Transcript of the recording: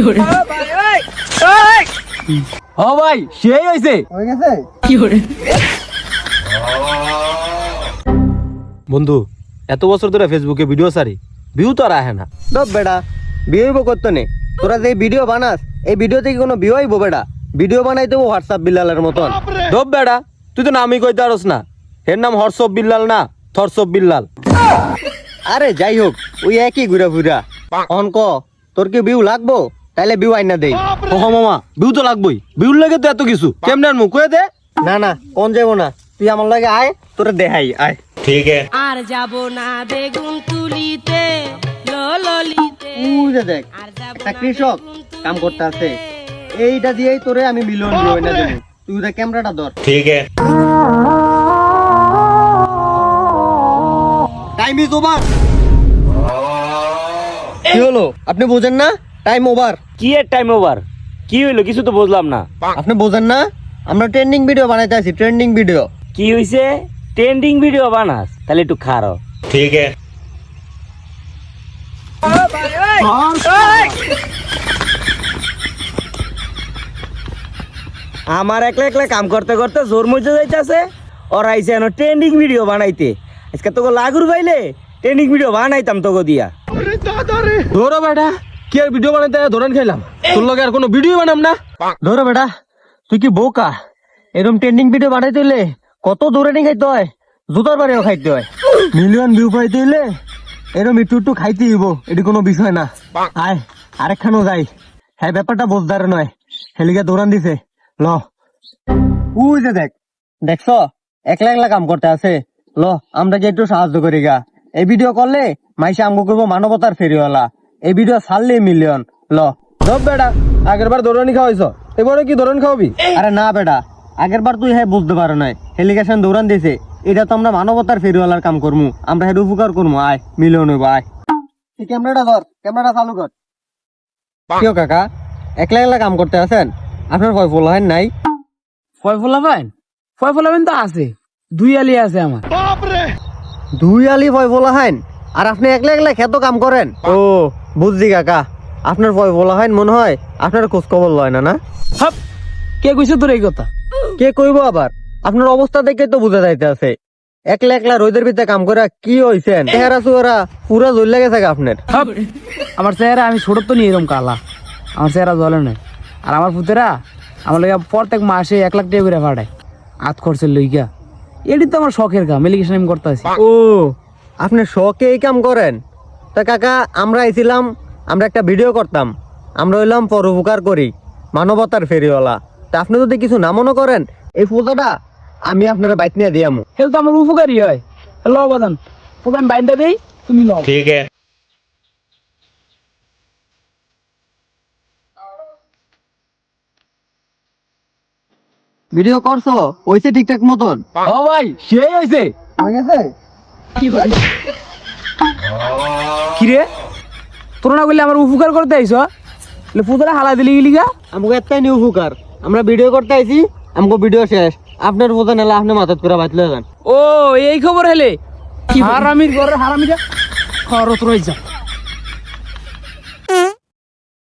করে ও ভাই সেই হইছে হয়ে গেছে কি করে বন্ধু এত বছর ধরে ফেসবুকে ভিডিও সারি ভিউ তো আর আহে না। দব বেটা বিয়ে হইব করতে নে তোরা যে ভিডিও বানাস এই ভিডিও থেকে কোনো বিয়ে হইব বেটা ভিডিও বানাই দেবো হোয়াটসঅ্যাপ বিল্লালের মতন। দব বেড়া তুই তো নামই কইতে পারস না, এর নাম হর্ষব বিল্লাল না থরসব বিল্লাল। আরে যাই হোক ওই একই ঘুরা ফুরা অনক তোর কি বিউ লাগবো তাইলে বিউ আইনা দেই। ও মামা ভিউ তো লাগবই, ভিউর লাগে তো এত কিছু কেমনে আনমু কয়ে দে। না না কোন যাবো না তুই আমার লাগে আয় তোরে দেখাই আয়। আর যাব না বেগুন তুলিতে ললিতে তুই যে দেখ আর যাব একটা কৃষক কাম করতে আছে এইটা দিয়েই তোরে আমি মিলিয়ন বিউ আইনা দেবো। তুই ওদের ক্যামেরাটা ধর। Time is over. কি হলো আপনি বোঝেন না টাইম ওভার? কি এর টাইম ওভার? কি হইলো কিছু তো বুঝলাম না। আপনি বোঝেন না আমরা ট্রেন্ডিং ভিডিও বানাইতে আছি ট্রেন্ডিং ভিডিও। কি হইছে? ট্রেন্ডিং ভিডিও বানাস? তাহলে একটু খারো। আমার একলা একলা কাম করতে করতে জোর মজা যাইতাছে, ওরা আইছে এনো ট্রেন্ডিং ভিডিও বানাইতে। আজকে তোকে লাগুর পাইলে ট্রেন্ডিং ভিডিও বানাইতাম তোকে দিয়া। ধরো বেটা কি আর ভিডিও বানাইতে ধরেন খাইলাম, তোর লগে আর কোনো ভিডিও বানাম না। ধরো বেটা তুই কি বোকা? এরকম ট্রেন্ডিং ভিডিও বানাইতে হইলে কত দূরে নিয়ে খাইতে হয়, জুতার বাড়িও খাইতে হয়। মিলিয়ন ভিউ পাইতে হইলে এরকম একটু একটু খাইতে হইব, এটি কোনো বিষয় না। আয় আরেকখানো যাই, হ্যাঁ ব্যাপারটা বোঝদার নয় হেলিকা দৌড়ান দিছে ল। উই যে দেখ দেখছ একলা একলা কাম করতে আছে ল আমরা যে একটু সাহায্য করি গা। এই ভিডিও করলে মাইসে আমগো করবো মানবতার ফেরিওয়ালা, এই ভিডিও ছাড়লে মিলিয়ন ল। ধর বেটা আগের বার দৌড়ানি খাওয়াইছ, এবারে কি দৌড়ান খাওয়াবি? আরে না বেটা আগের বার তুই হ্যাঁ বুঝতে পারো নাই হেলিকেশন দৌড়ান দিয়েছে, এটা তো আমরা মানবতার ফেরিওয়ালার কাম করবো, আমরা হেড উপকার করবো। আয় মিলিয়ন হইব আয়। এই ক্যামেরাটা ধর, ক্যামেরাটা চালু কর। কেউ কাকা একলা একলা কাম করতে আছেন, আপনার ভয় ফোলাহেন নাই? ফয়ফলাবেন তো আছে, দুই আলি আছে আমার। দুই আলি ভয় ফোলাহেন আর আপনি একলা একলা খেতো কাম করেন? ও বুঝছি কাকা আপনার ভয় ফোলাহেন মনে হয় আপনার খোঁজ খবর লয় না। না হাপ কে কইছে তোর এই কথা? কে কইব আবার, আপনার অবস্থা দেখে তো বুঝা যাইতে আছে একলা একলা রোদের ভিতরে কাম করে কি হইছেন, চেহারা চুহারা পুরা জ্বল লেগে থাকে আপনার। হাপ আমার চেহারা আমি ছোট তো নিয়ে এরকম কালা, আমার চেহারা জ্বলে না। আর আমার পুতেরা আমার লাগে প্রত্যেক মাসে 1 লাখ টাকা করে পাঠায় আত খরচের লইগা। এটি তো আমার শখের কাম, এলিগেশন আমি করতে আছি। ও আপনি শখে এই কাম করেন? তা কাকা আমরা আইছিলাম, আমরা একটা ভিডিও করতাম, আমরা হইলাম পরোপকার করি মানবতার ফেরিওয়ালা। তা আপনি যদি কিছু না মনে করেন এই ফটোটা আমি আপনারা বাইক নিয়ে দিয়ামু। হেল তো আমার উপকারী হয়। ল বাদান তোকে আমি বাইন্দা দেই, তুমি লও। ভিডিও করছো হইছে ঠিকঠাক মতন? ও ভাই সেই হইছে। হয়ে গেছে? কি রে তোর না করলে আমার উপকার করতে আইছ, পুতরা হালা দিলি গিলিগা। আমাকে একটাই নিউ উপকার, আমরা ভিডিও করতে আইছি, আমাকে ভিডিও শেষ, আপনার ফটো নেলা আপনি মাথাত করে বাইতলে যান। ও এই খবর হেলে হারামির ঘরে হারামিটা খরচ রয়ে যা।